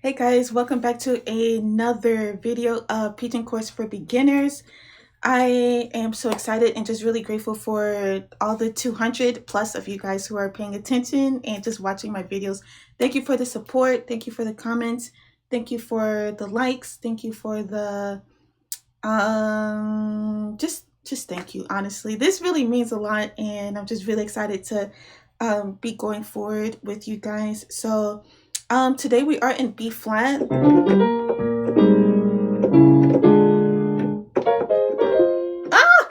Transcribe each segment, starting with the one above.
Hey guys, welcome back to another video of teaching course for beginners. I am so excited and just really grateful for all the 200 plus of you guys who are paying attention and just watching my videos. Thank you for the support. Thank you for the comments. Thank you for the likes. Thank you for the just thank you. Honestly, this really means a lot, and I'm just really excited to be going forward with you guys. So today we are in B flat. Ah,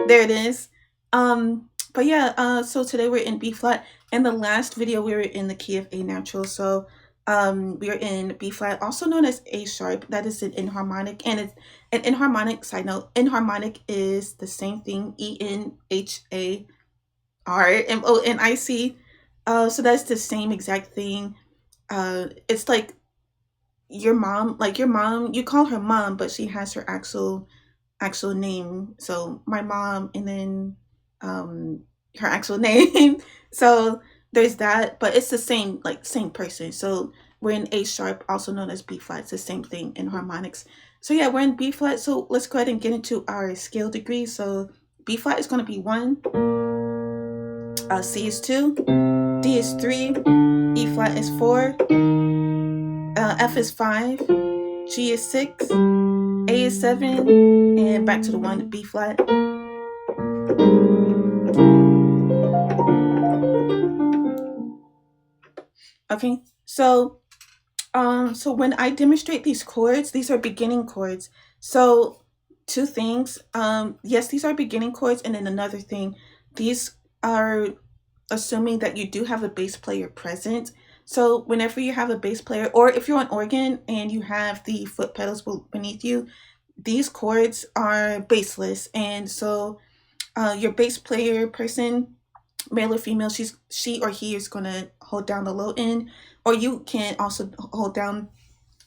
there it is. But yeah, so today we're in B flat. In the last video, we were in the key of A natural. So we are in B flat, also known as A sharp. That is an enharmonic, and it's an enharmonic. Side note: enharmonic is the same thing. ENHARMONIC. So that's the same exact thing. It's like your mom, you call her mom, but she has her actual name. So my mom, and then her actual name. So there's that, but it's the same, like same person. So we're in A sharp, also known as B flat. It's the same thing in harmonics. So yeah, we're in B flat. So let's go ahead and get into our scale degree. So B flat is going to be 1, C is 2, D is 3, E flat is 4, F is 5, G is 6, A is 7, and back to the 1, B flat. Okay, so when I demonstrate these chords, these are beginning chords. So two things. Yes, these are beginning chords, and then another thing, these are assuming that you do have a bass player present. So whenever you have a bass player, or if you're on organ and you have the foot pedals beneath you, these chords are bassless, and so your bass player person, male or female, she or he is going to hold down the low end, or you can also hold down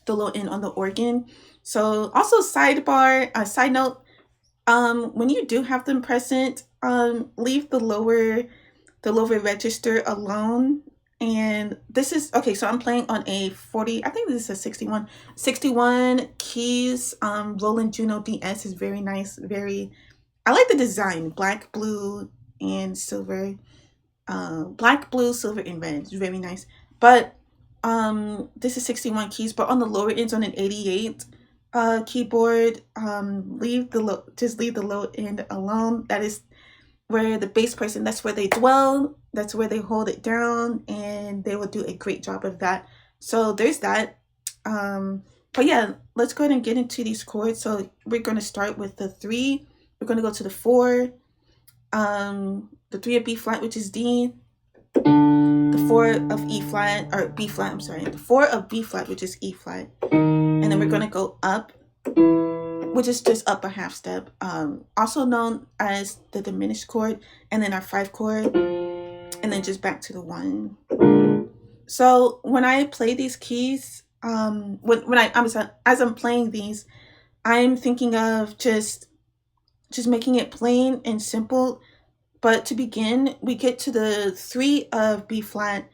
the low end on the organ. So also sidebar, side note, when you do have them present, leave the lower register alone. And this is okay, so I'm playing on a 40, I think this is a 61 keys. Roland Juno DS is very nice. I like the design, black, blue, and silver. Black, blue, silver, and red. It's very nice. But this is 61 keys, but on the lower ends, on an 88 keyboard, just leave the low end alone. That is where the bass person, that's where they dwell, that's where they hold it down, and they will do a great job of that. So there's that. But yeah, let's go ahead and get into these chords. So we're going to start with the 3. We're going to go to the 4, the 3 of B flat, which is D, the 4 of E flat, or B flat, I'm sorry, the 4 of B flat, which is E flat, and then we're going to go up, which is just up a half step, also known as the diminished chord, and then our 5 chord, and then just back to the 1. So when I play these keys, as I'm playing these, I'm thinking of just making it plain and simple. But to begin, we get to the 3 of B flat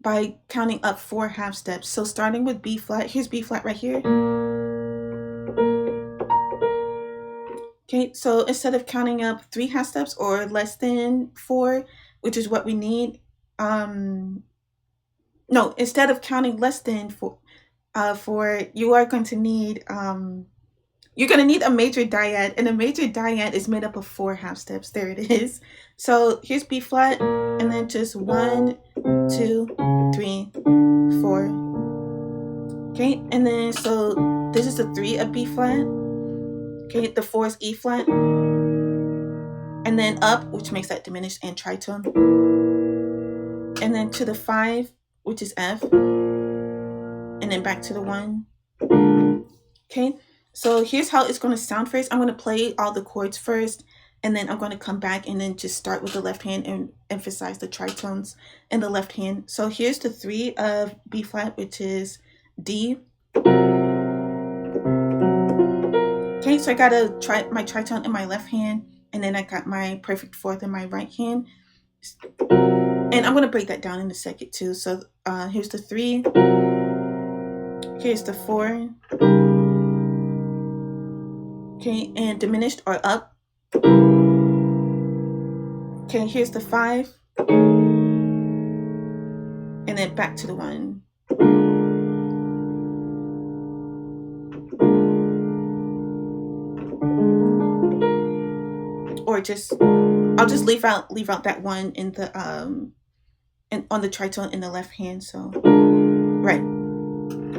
by counting up 4 half steps. So starting with B flat, here's B flat right here. Okay, so instead of counting up 3 half steps or less than 4, which is what we need, no, instead of counting less than 4, you are going to need, you're going to need a major dyad, and a major dyad is made up of 4 half steps. There it is. So here's B flat, and then just 1, 2, 3, 4. Okay, and then so this is the 3 of B flat. Okay, the 4 is E flat, and then up, which makes that diminished and tritone, and then to the 5, which is F, and then back to the 1. Okay, so here's how it's going to sound first. I'm going to play all the chords first, and then I'm going to come back and then just start with the left hand and emphasize the tritones in the left hand. So here's the 3 of B flat, which is D. Okay, so I got my tritone in my left hand, and then I got my perfect 4th in my right hand. And I'm going to break that down in a second too. So here's the 3, Here's the 4. Okay, and diminished or up. Okay, here's the 5. And then back to the 1. Or just, I'll just leave out that 1 in the and on the tritone in the left hand. So right.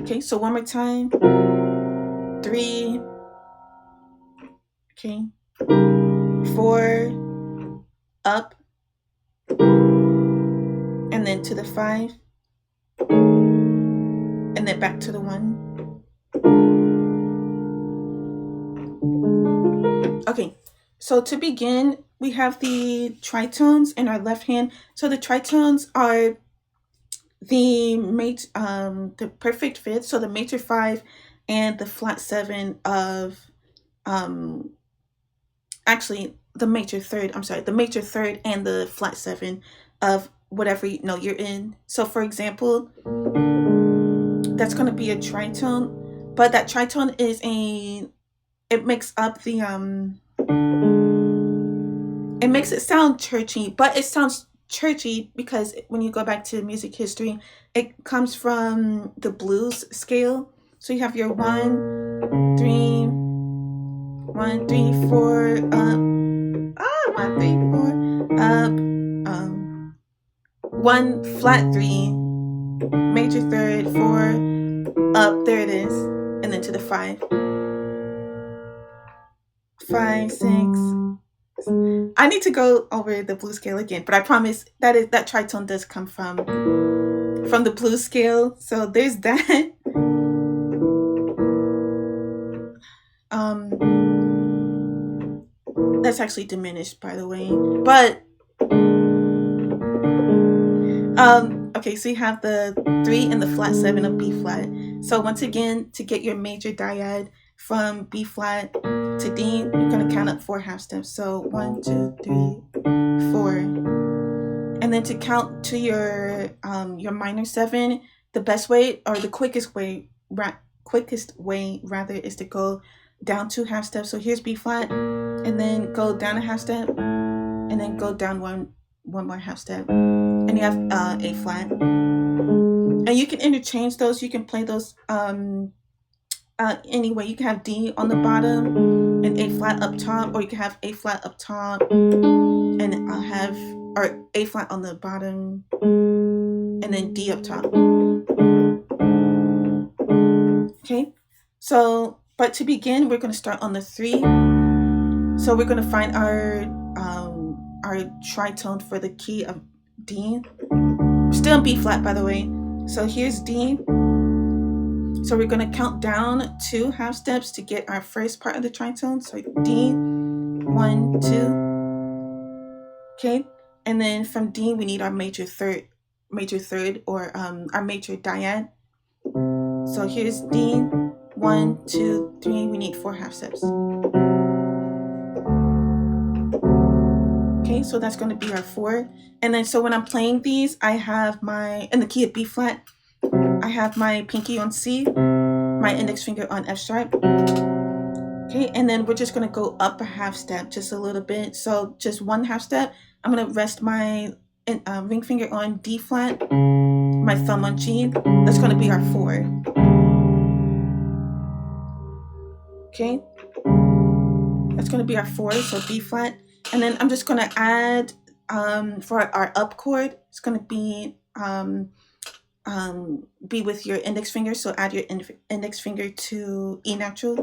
Okay, so one more time. 3. Okay. 4 up, and then to the 5, and then back to the 1. Okay, so to begin, we have the tritones in our left hand. So the tritones are the perfect fifth, so the major 5 and the flat 7 of actually the major third, the major third and the flat 7 of whatever note you're in. So for example, that's going to be a tritone, but that tritone is it makes up the it makes it sound churchy, but it sounds churchy because when you go back to music history, it comes from the blues scale. So you have your 1 3 1 3 4 up, 1 3 4 up, 1 flat 3, major third, 4 up, there it is, and then to the 5 5 6. I need to go over the blues scale again, but I promise that tritone does come from the blues scale. So there's that. That's actually diminished, by the way. But okay, so you have the 3 and the flat 7 of B flat. So once again, to get your major dyad from B flat to D, you're going to count up 4 half steps. So 1 2 3 4, and then to count to your minor 7, the best way or the quickest way rather is to go down 2 half steps. So here's B flat, and then go down a half step, and then go down one more half step, and you have A flat. And you can interchange those. You can play those anyway. You can have D on the bottom and A flat up top, or you can have A flat up top and have A flat on the bottom and then D up top. Okay, so but to begin, we're going to start on the 3. So we're going to find our tritone for the key of D. Still in B flat, by the way. So here's D. So we're going to count down 2 half steps to get our first part of the tritone. So D, 1 2. Okay, and then from D we need our major third, or our major dyad. So here's D, 1 2 3. We need 4 half steps. Okay, so that's going to be our 4. And then so when I'm playing these, I have in the key of B flat, I have my pinky on C, my index finger on F sharp. Okay, and then we're just going to go up a half step, just a little bit. So just 1 half step. I'm going to rest my ring finger on D flat, my thumb on G. That's going to be our 4. Okay, that's going to be our 4, so B flat. And then I'm just going to add, for our up chord, it's going to be with your index finger. So add your index finger to E natural.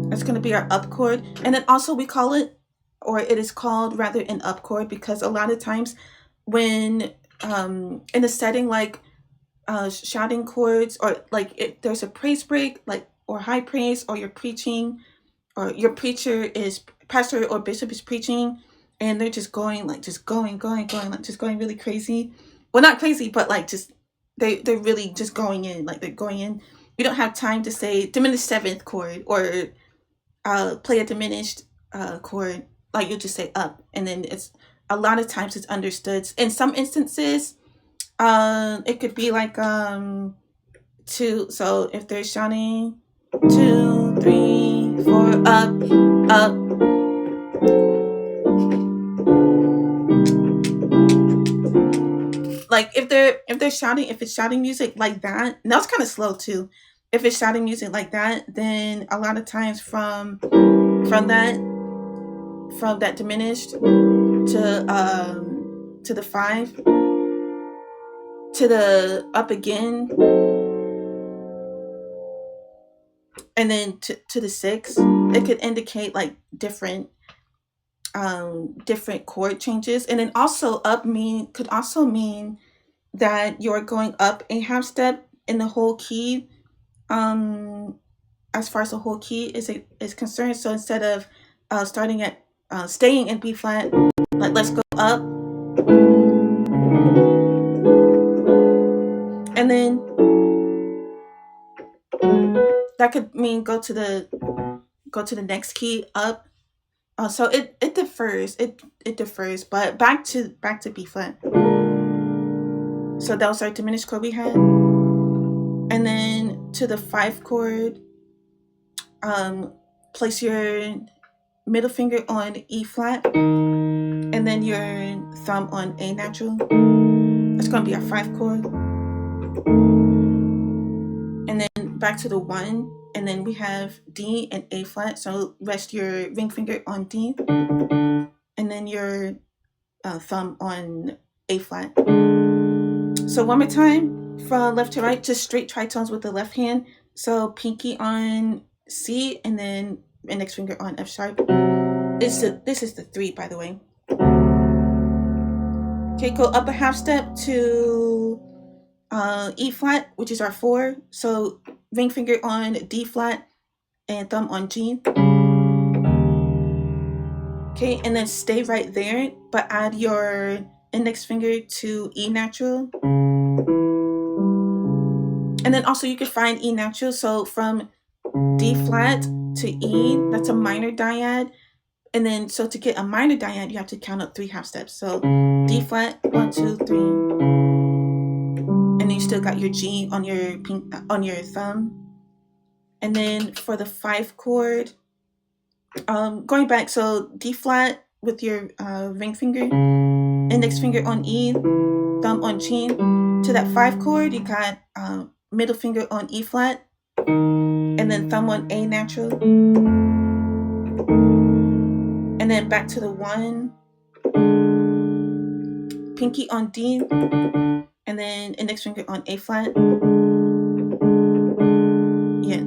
That's going to be our up chord. And then also we call it, or it is called rather, an up chord, because a lot of times when in a setting like shouting chords, or like if there's a praise break, like, or high praise, or you're preaching, or your pastor or bishop is preaching, and they're just going like going really crazy. Well, not crazy, but like just they're really just going in, like they're going in. You don't have time to say diminished 7th chord or play a diminished chord. Like you'll just say up, and then it's a lot of times it's understood. In some instances, it could be like two. So if they're shouting 2, 3, 4, up, up. Like if they're shouting, if it's shouting music like that, and that's kind of slow too. If it's shouting music like that, then a lot of times from that from that diminished to the 5 to the up again, and then to the 6, it could indicate like different chord changes. And then also up could also mean that you're going up a half step in the whole key, as far as the whole key is concerned. So instead of starting at staying in B flat, like let's go up, and then that could mean go to the next key up. So it differs. It differs. But back to B flat. So that was our diminished chord we had, and then to the 5 chord, place your middle finger on E flat, and then your thumb on A natural. That's going to be our 5 chord. And then back to the 1, and then we have D and A flat. So rest your ring finger on D, and then your thumb on A flat. So one more time, from left to right, just straight tritones with the left hand. So pinky on C, and then index finger on F sharp. This is the 3, by the way. Okay, go up a half step to E flat, which is our 4. So ring finger on D flat and thumb on G. Okay, and then stay right there, but add your index finger to E natural. And then also you can find E natural. So from D flat to E, that's a minor dyad. And then so to get a minor dyad, you have to count up 3 half steps. So D flat, 1, 2, 3. And then you still got your G on your thumb. And then for the 5 chord, going back, so D flat with your ring finger, index finger on E, thumb on G. To that 5 chord, you got middle finger on E flat, and then thumb on A natural. And then back to the 1, pinky on D, and then index finger on A flat. Yeah.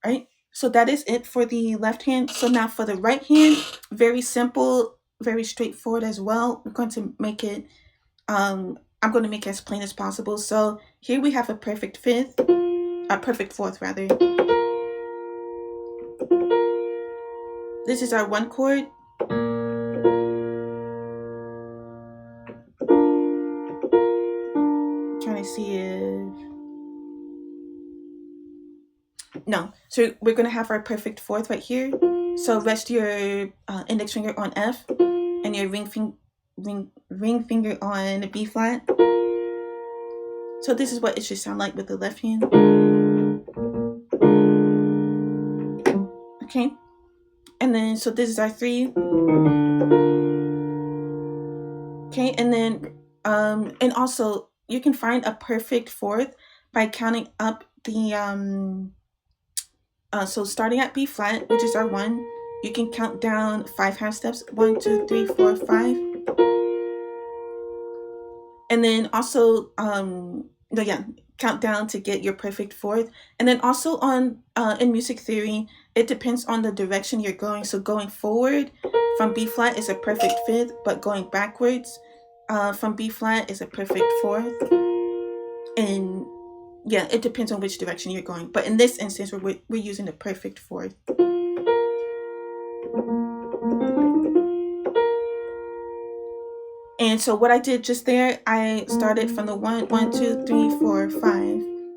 Right? So that is it for the left hand. So now for the right hand, very simple, very straightforward as well. We're going to make it, I'm going to make it as plain as possible. So here we have a perfect 5th, a perfect 4th rather. This is our 1 chord. I'm trying to see if... No. So we're going to have our perfect 4th right here. So rest your index finger on F and your ring finger on B flat. So this is what it should sound like with the left hand. Okay. And then, so this is our 3. Okay, and then, and also you can find a perfect 4th by counting up the, so starting at B flat, which is our 1, you can count down 5 half steps, 1, 2, 3, 4, 5. And then also, count down to get your perfect 4th. And then also in music theory, it depends on the direction you're going. So going forward from B flat is a perfect 5th, but going backwards from B flat is a perfect 4th. And yeah, it depends on which direction you're going. But in this instance, we're using the perfect 4th. And so what I did just there, I started from the 1, 2, 3, 4, 5.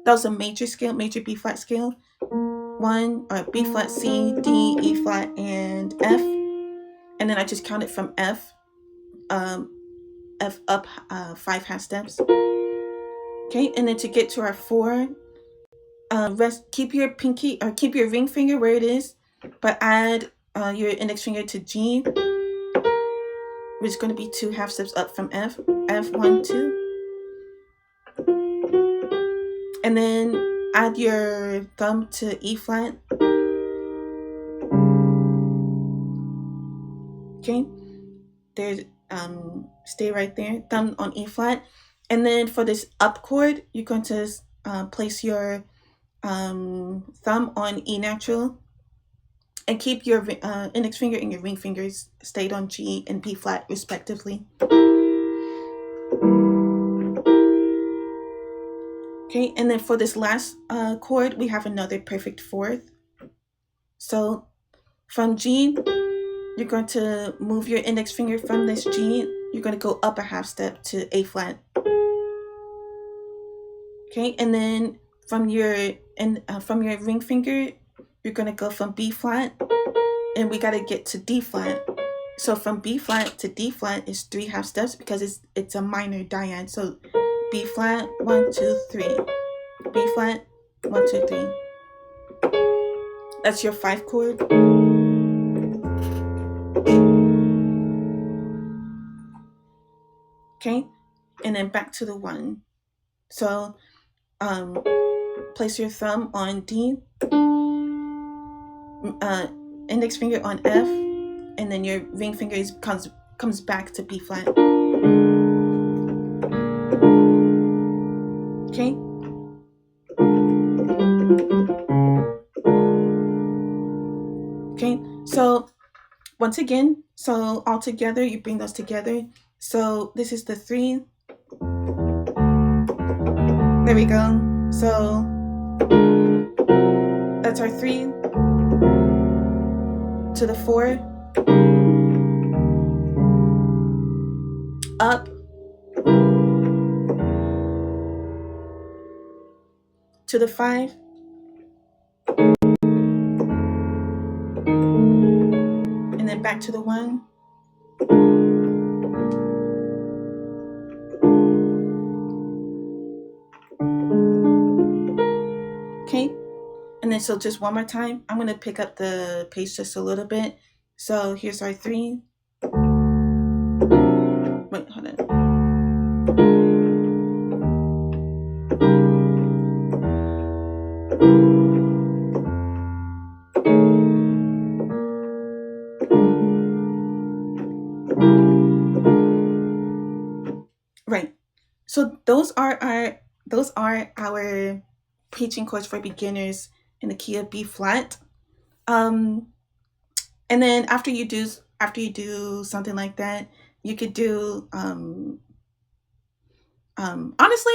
That was a major scale, major B flat scale. 1, B flat, C, D, E flat, and F. And then I just counted from F up 5 half steps. Okay, and then to get to our 4, keep your pinky or keep your ring finger where it is, but add your index finger to G, which is going to be 2 half steps up from F. F, 1, 2. And then add your thumb to E flat. Okay, there's stay right there, thumb on E flat. And then for this up chord, you're going to place your thumb on E natural and keep your index finger and your ring fingers stayed on G and B flat respectively. Okay, and then for this last chord, we have another perfect 4th. So from G, you're going to move your index finger from this G. You're going to go up a half step to A flat. Okay, and then from your ring finger, you're going to go from B flat, and we got to get to D flat. So from B flat to D flat is 3 half steps because it's a minor dyad. So B flat, 1, 2, 3. B flat, 1, 2, 3. That's your 5 chord. Okay, and then back to the 1. So place your thumb on D, index finger on F, and then your ring finger comes back to B flat. Okay. Okay, so once again, so all together, you bring those together. So this is the 3. There we go. So that's our 3 to the 4, up, to the 5, and then back to the 1. Okay, and then so just one more time, I'm going to pick up the pace just a little bit. So here's our 3. Wait, hold on. Right. So those are our preaching chords for beginners in the key of B flat. And then after you do something like that, you could do honestly,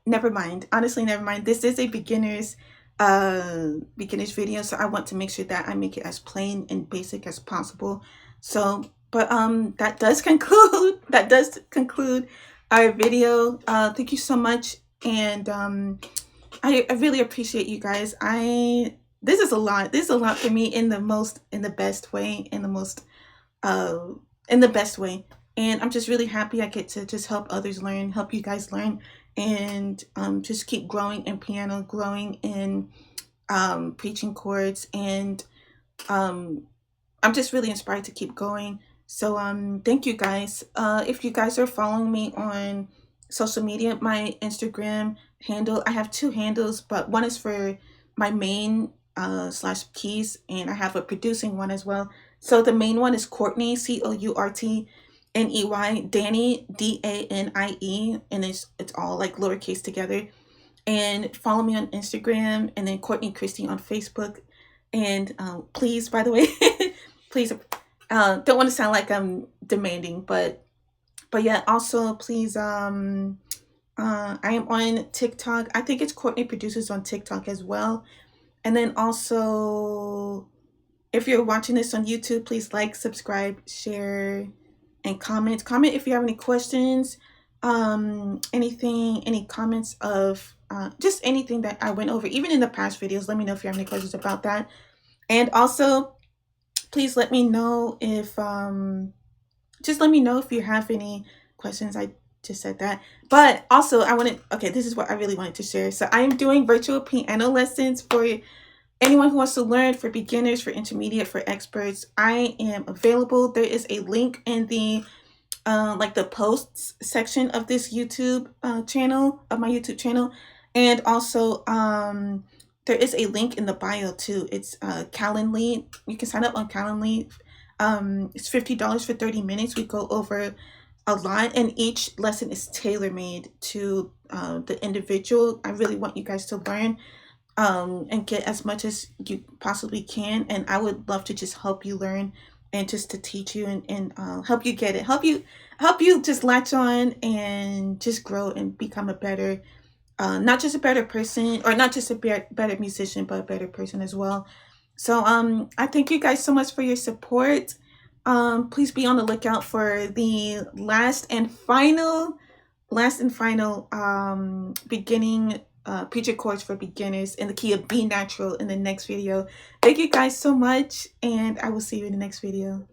never mind. This is a beginner's video, so I want to make sure that I make it as plain and basic as possible. So, but that does conclude our video. Thank you so much, and I really appreciate you guys. This is a lot for me in the best way, and I'm just really happy I get to just help you guys learn, and just keep growing in piano, growing in preaching chords, and I'm just really inspired to keep going. So thank you guys. If you guys are following me on social media, my Instagram handle, I have 2 handles, but one is for my main / keys, and I have a producing one as well. So the main one is Courtney, Courtney, Danie, Danie, and it's all like lowercase together. And follow me on Instagram, and then Courtney Christie on Facebook. And please, by the way, please, don't want to sound like I'm demanding, but yeah, also please, I am on TikTok. I think it's Courtney Producers on TikTok as well. And then also, if you're watching this on YouTube, please like, subscribe, share, and comment if you have any questions, any comments of just anything that I went over, even in the past videos. Let me know if you have any questions about that. And also, please let me know if just let me know if you have any questions. I just said that. But also, okay, this is what I really wanted to share. So I am doing virtual piano lessons for anyone who wants to learn, for beginners, for intermediate, for experts. I am available. There is a link in the like the posts section of this YouTube channel, of my YouTube channel, and also there is a link in the bio too. It's Calendly. You can sign up on Calendly. It's $50 for 30 minutes. We go over a lot, and each lesson is tailor made to the individual. I really want you guys to learn and get as much as you possibly can. And I would love to just help you learn and just to teach you and help you get it, help you just latch on and just grow and become a better, not just a better person, or not just a better musician, but a better person as well. So I thank you guys so much for your support. Please be on the lookout for the last and final beginning preacher chords for beginners in the key of B natural in the next video. Thank you guys so much, and I will see you in the next video.